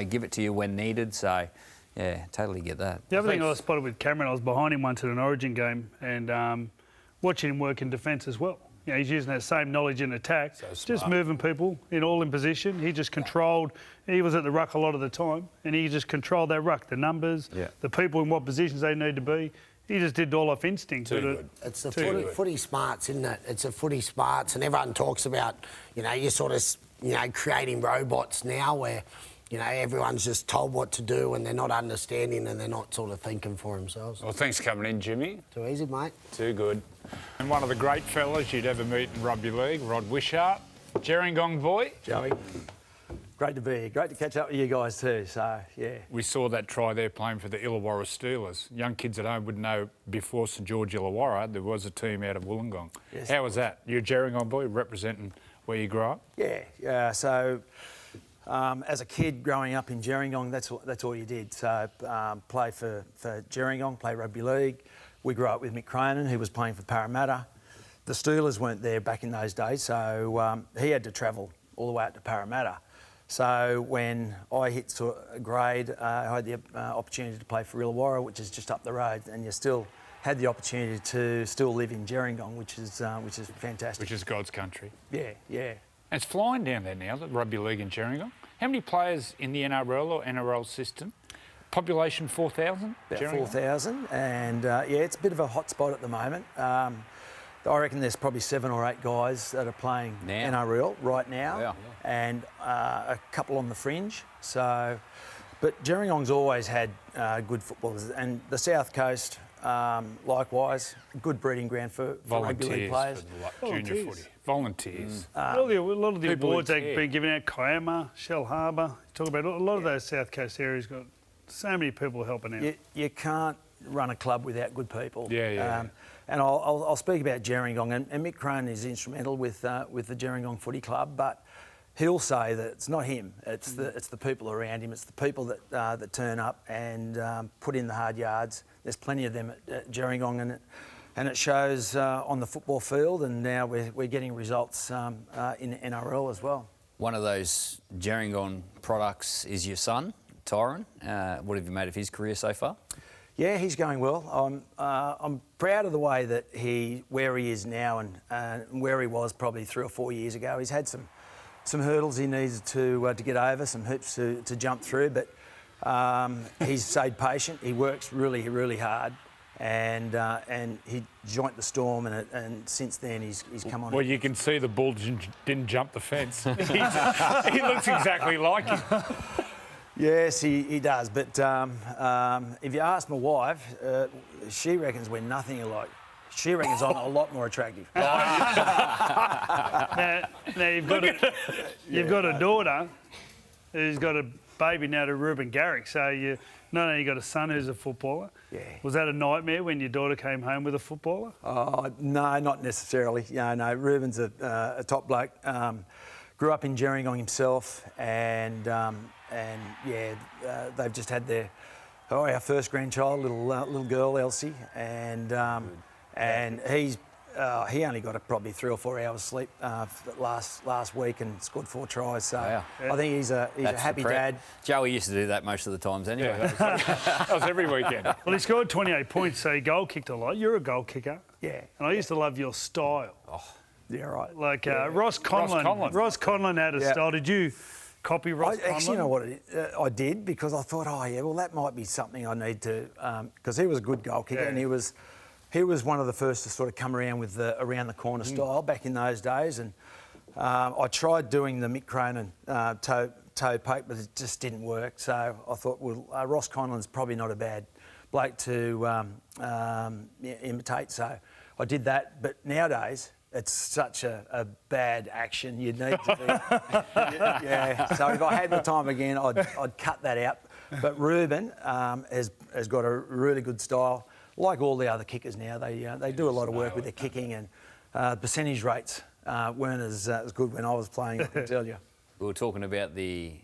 give it to you when needed. So, yeah, totally get that. The other thing I spotted with Cameron, I was behind him once at an Origin game and watching him work in defence as well. He's using that same knowledge in attack, just moving people in position. He just controlled. He was at the ruck a lot of the time, and he just controlled that ruck, the numbers, the people in what positions they need to be. He just did it all off instinct. It's the footy smarts, isn't it? It's the footy smarts, and everyone talks about, you're sort of, creating robots now where, everyone's just told what to do and they're not understanding and they're not sort of thinking for themselves. Well, thanks for coming in, Jimmy. Too easy, mate. Too good. And one of the great fellas you'd ever meet in Rugby League, Rod Wishart. Gerringong boy. Joey. Great to be here. Great to catch up with you guys too, so, yeah. We saw that try there playing for the Illawarra Steelers. Young kids at home would know before St George Illawarra there was a team out of Wollongong. Yes. How was that? You're a Gerringong boy representing where you grew up? Yeah, so as a kid growing up in Gerringong, that's all you did. So play for Gerringong, play rugby league. We grew up with Mick Cronin, who was playing for Parramatta. The Steelers weren't there back in those days, so he had to travel all the way out to Parramatta. So when I hit a grade, I had the opportunity to play for Illawarra, which is just up the road, and you still had the opportunity to still live in Gerringong, which is fantastic. Which is God's country. Yeah. And it's flying down there now, the rugby league in Gerringong. How many players in the NRL or NRL system? Population 4,000? About 4,000, and it's a bit of a hot spot at the moment. I reckon there's probably 7 or 8 guys that are playing NRL right now, and a couple on the fringe. So, but Gerringong's always had good footballers, and the South Coast, likewise, good breeding ground for rugby league players. For junior footy. Volunteers. A lot of the awards they've been giving out, Kiama, Shell Harbour, talk about a lot of those South Coast areas got so many people helping out. You can't run a club without good people. Yeah. And I'll speak about Gerringong, and Mick Cronin is instrumental with the Gerringong Footy Club, but he'll say that it's not him, it's the people around him, it's the people that turn up and put in the hard yards. There's plenty of them at Gerringong, and it shows on the football field, and now we're getting results in NRL as well. One of those Gerringong products is your son, Tyron. What have you made of his career so far? Yeah, he's going well. I'm proud of the way that where he is now and where he was probably 3 or 4 years ago. He's had some hurdles he needs to get over, some hoops to jump through, but he's stayed patient. He works really, really hard, and he joined the storm, and since then he's come on. Well, you can see the bull didn't jump the fence. He looks exactly like him. Yes, he does. But if you ask my wife, she reckons we're nothing alike. She reckons I'm a lot more attractive. Now you've got a daughter who's got a baby now to Ruben Garrick. So you not only got a son who's a footballer. Yeah. Was that a nightmare when your daughter came home with a footballer? Oh, no, not necessarily. No. Ruben's a top bloke. Grew up in Gerringong himself, and they've just had their Oh, our first grandchild, little girl, Elsie, and he only got probably 3 or 4 hours sleep last week and scored 4 tries. So I think he's a happy dad. Joey used to do that most of the times anyway. Yeah, that was every weekend. Well, he scored 28 points, so he goal kicked a lot. You're a goal kicker. Yeah. And I used to love your style. Oh, yeah, right. Like Ross Conlon. Ross Conlon had a style. Did you copy Ross Conlon? Actually, you know what? I did, because I thought, well, that might be something I need to, because he was a good goal kicker, and he was one of the first to sort of come around with the around the corner style back in those days. And I tried doing the Mick Cronin toe poke, but it just didn't work. So I thought, well, Ross Conlon's probably not a bad bloke to imitate. So I did that. But nowadays, it's such a bad action. You'd need to be... So if I had the time again, I'd cut that out. But Ruben has got a really good style. Like all the other kickers now, they do a lot of work with their kicking, and percentage rates weren't as good when I was playing, I can tell you. We were talking about the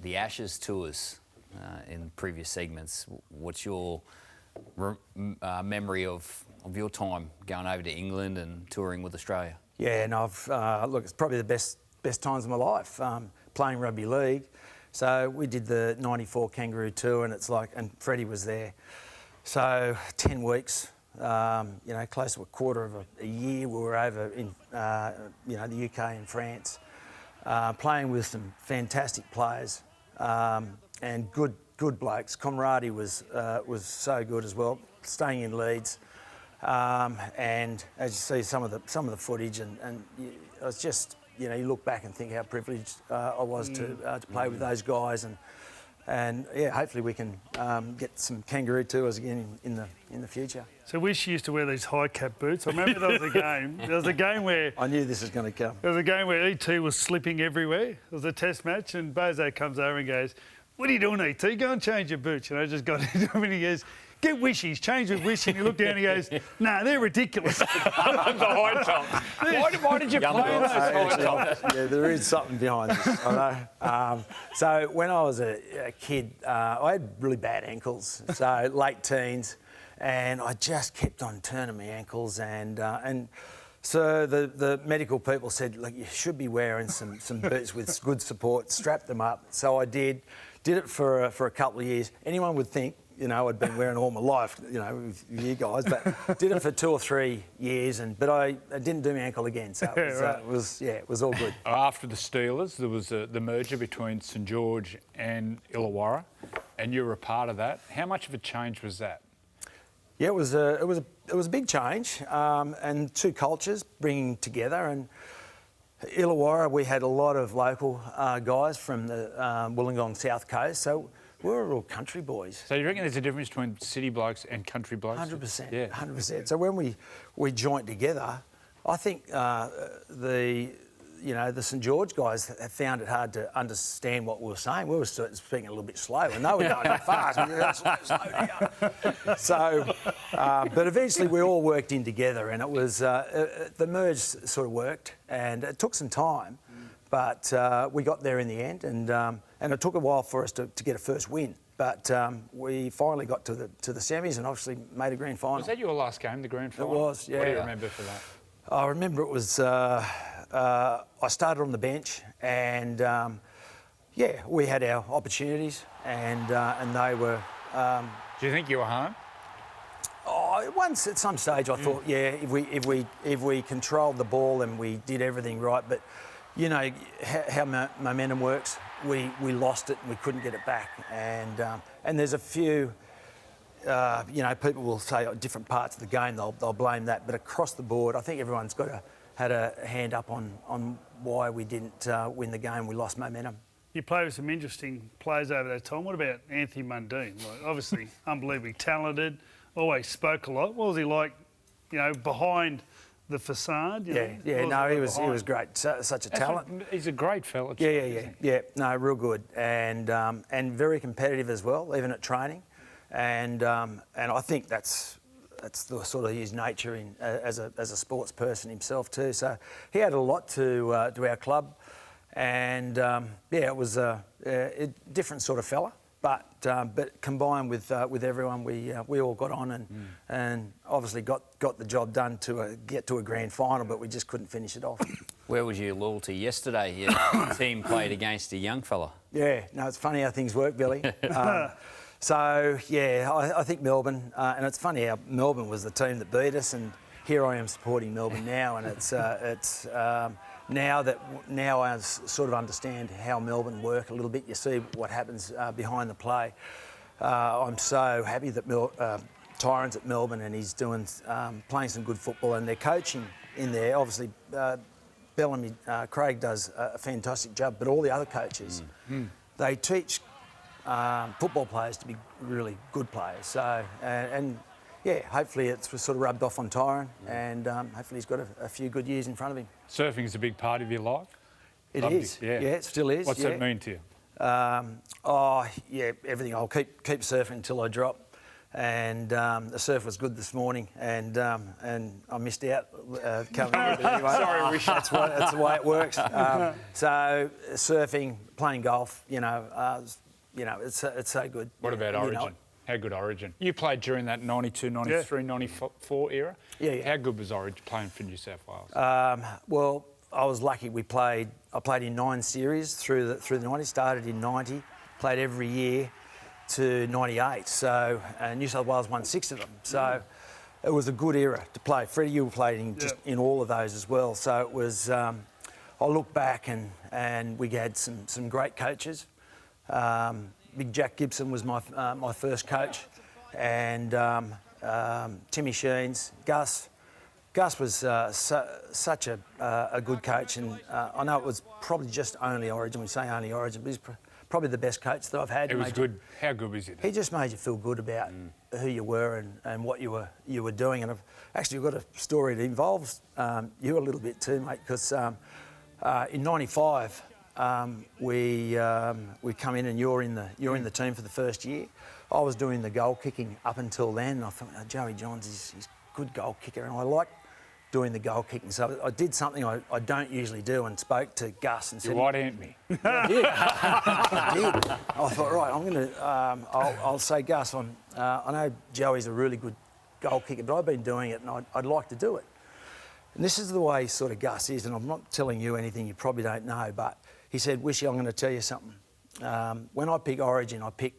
Ashes tours in previous segments. What's your memory of your time going over to England and touring with Australia? Yeah, and look, it's probably the best times of my life, playing rugby league. So we did the '94 Kangaroo Tour, and Freddie was there. So 10 weeks, close to a quarter of a year, we were over in, the UK and France, playing with some fantastic players and good blokes. Camaraderie was so good as well. Staying in Leeds, and as you see some of the footage, and it was just, you look back and think how privileged I was to play with those guys. And hopefully we can get some kangaroo tours again in the future. So Wish used to wear these high cap boots. I remember there was a game. There was a game where I knew this was going to come. There was a game where ET was slipping everywhere. It was a test match, and Bozo comes over and goes, "What are you doing, ET? Go and change your boots." Just got into him, and he goes, "Get Wishies, change with Wish." And he looked down and he goes, "Nah, they're ridiculous." The high tops. Why did you play those high tops? Yeah, there is something behind this, I know. So when I was a kid, I had really bad ankles, so late teens, and I just kept on turning my ankles, and so the medical people said, "Look, you should be wearing some boots with good support, strap them up." So I did it for a couple of years. Anyone would think, I'd been wearing all my life, with you guys, but did it for 2 or 3 years, but I didn't do my ankle again, so it was all good. After the Steelers, there was the merger between St George and Illawarra, and you were a part of that. How much of a change was that? Yeah, it was a big change, and two cultures bringing together. And Illawarra, we had a lot of local guys from the Wollongong South Coast, so we were all country boys. So you reckon there's a difference between city blokes and country blokes? 100%. Yeah. 100%. So when we joined together, I think the St George guys have found it hard to understand what we were saying. We were speaking a little bit slow, and they were going fast. We were slow down. So, but eventually we all worked in together, and it was the merge sort of worked, and it took some time, but we got there in the end, and it took a while for us to get a first win. But we finally got to the semis and obviously made a grand final. Was that your last game, the grand final? It was, yeah. What do you remember for that? I remember it was... I started on the bench, and we had our opportunities, and they were. Do you think you were home? Once at some stage, I thought, if we controlled the ball and we did everything right, but how momentum works. We lost it and we couldn't get it back, and there's a few. People will say at different parts of the game they'll blame that, but across the board, I think everyone's had a hand up on why we didn't win the game. We lost momentum. You played with some interesting players over that time. What about Anthony Mundine? Obviously, unbelievably talented, always spoke a lot. What was he like, behind the facade? He was great. Such a talent. He's a great fella. Yeah. No, real good, and very competitive as well, even at training, and I think that's the sort of his nature as a sports person himself too. So he had a lot to our club, and it was a different sort of fella, But combined with everyone, we all got on and obviously got the job done to get to a grand final, but we just couldn't finish it off. Where was your loyalty yesterday? Your team played against a young fella. Yeah, no, it's funny how things work, Billy. So, yeah, I think Melbourne, and it's funny how Melbourne was the team that beat us, and here I am supporting Melbourne now, and it's now I sort of understand how Melbourne work a little bit. You see what happens behind the play. I'm so happy that Tyron's at Melbourne and he's doing playing some good football, and their coaching in there, obviously. Bellamy, Craig does a fantastic job, but all the other coaches, they teach football players to be really good players. So, and yeah, hopefully it's sort of rubbed off on Tyron, and hopefully he's got a few good years in front of him. Surfing is a big part of your life? It is. Yeah, it still is. What's that mean to you? Yeah, everything. I'll keep surfing until I drop. And the surf was good this morning, and I missed out coming here. But anyway, sorry, Wishart. That's the way it works. So surfing, playing golf, it's so good. What about Origin? How good Origin? You played during that 92, 93, 94 era. Yeah. How good was Origin playing for New South Wales? Well, I was lucky. I played in 9 series through the 90s. Started in 90, played every year to 98, so New South Wales won 6 of them. So it was a good era to play. Freddie, you played in all of those as well. So it was. I look back and we had some great coaches. Big Jack Gibson was my first coach, and Timmy Sheens, Gus. Gus was such a good coach, and I know it was probably just only Origin. We say only Origin, but he's probably the best coach that I've had. It was good. How good was it? He just made you feel good about who you were and what you were doing. And I've actually got a story that involves you a little bit too, mate, because in '95 we come in and you're in the team for the first year. I was doing the goal kicking up until then, and I thought, Joey Johns, he's a good goal kicker, and I like doing the goal kicking. So I did something I don't usually do, and spoke to Gus and said, "You white-hand me." I did. I did. I thought, right, I'm going to. I'll say, Gus, I know Joey's a really good goal kicker, but I've been doing it, and I'd like to do it. And this is the way sort of Gus is, and I'm not telling you anything you probably don't know, but he said, "Wishy, I'm going to tell you something. When I pick Origin, I pick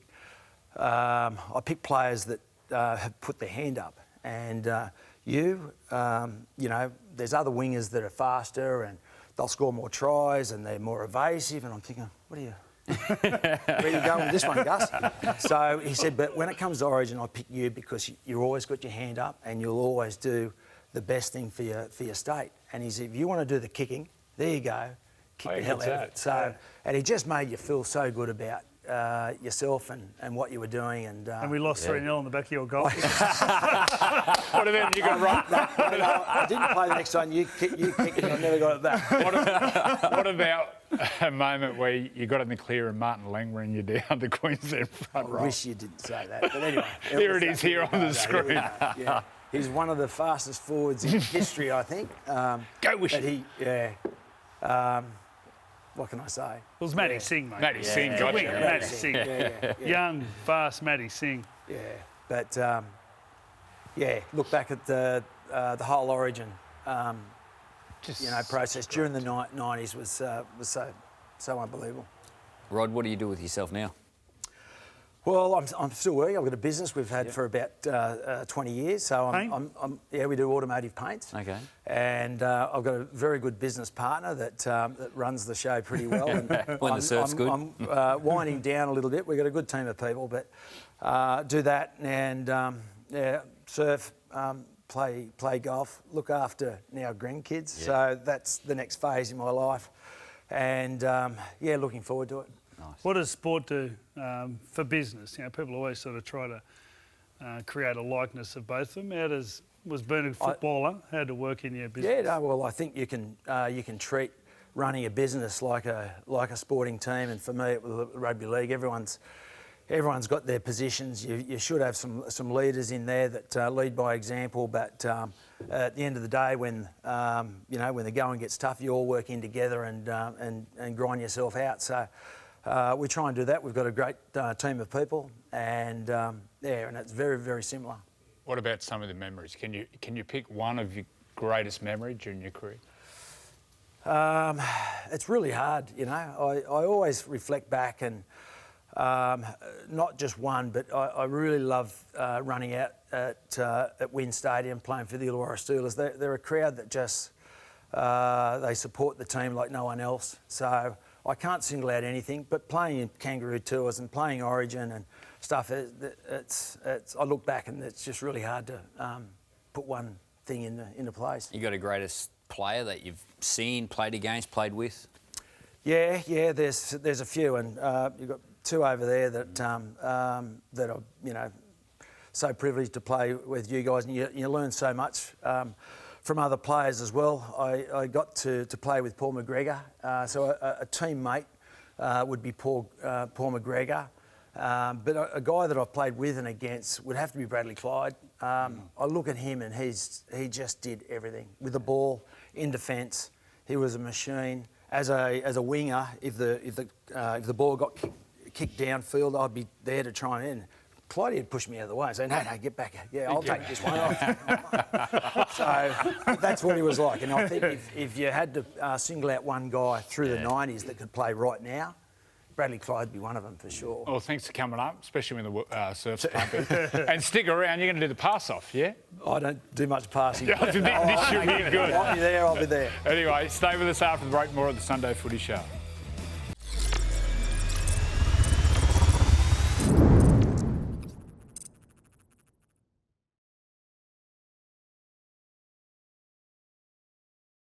players that have put their hand up, and there's other wingers that are faster and they'll score more tries and they're more evasive." And I'm thinking, where are you going with this one, Gus? So he said, "But when it comes to Origin, I pick you because you've always got your hand up and you'll always do the best thing for your state." And he said, "If you want to do the kicking, there you go, kick the hell out of it." So, and he just made you feel so good about yourself and what you were doing. And we lost 3-0 on the back of your goal. What about you got right? I didn't play the next time. You kicked and I never got it back. What about a moment where you got in the clear and Martin Lang ran you down the Queensland front row? I wish you didn't say that. But anyway. There it is here on the screen. Yeah. He's one of the fastest forwards in history, I think. Go Wishy. What can I say? It was Matty Singh, mate. Matty Singh, gotcha. Matty Singh. Yeah. Young, fast Matty Singh. Yeah, but look back at the whole Origin, process during the 90s was so unbelievable. Rod, what do you do with yourself now? Well, I'm still working. I've got a business we've had for about 20 years. So we do automotive paints. Okay. And I've got a very good business partner that runs the show pretty well. And when the surf's good. I'm winding down a little bit. We've got a good team of people, but do that and surf, play golf, look after now grandkids. Yeah. So that's the next phase in my life, and looking forward to it. Nice. What does sport do for business? People always sort of try to create a likeness of both of them. Was being a footballer, how to work in your business? Yeah, well, I think you can treat running a business like a sporting team, and for me, it was Rugby League. Everyone's got their positions. You should have some leaders in there that lead by example. But at the end of the day, when the going gets tough, you all work in together and grind yourself out. So we try and do that. We've got a great team of people, and and it's very, very similar. What about some of the memories? Can you pick one of your greatest memories during your career? It's really hard, you know. I always reflect back and not just one, but I really love running out at Wynn Stadium playing for the Illawarra Steelers. They're a crowd that just they support the team like no one else. So I can't single out anything, but playing in Kangaroo Tours and playing Origin and stuff, I look back and it's just really hard to put one thing into place. You got a greatest player that you've seen, played against, played with? Yeah. There's a few, and you've got two over there that that are, you know, so privileged to play with you guys, and you learn so much from other players as well. I got to play with Paul McGregor, so a teammate would be Paul McGregor. But a guy that I've played with and against would have to be Bradley Clyde. I look at him and he just did everything with the ball in defence. He was a machine. As a winger, if the ball got kicked downfield, I'd be there to try and end. Clyde would push me out of the way and say, no, get back. Yeah, I'll take this one off. So that's what he was like. And I think if you had to single out one guy through the 90s that could play right now, Bradley Clyde would be one of them for sure. Well, thanks for coming up, especially when the surf's pumping. And stick around, you're going to do the pass-off, yeah? I don't do much passing. This should be good. I'll be there. Anyway, stay with us after the break, more of the Sunday Footy Show.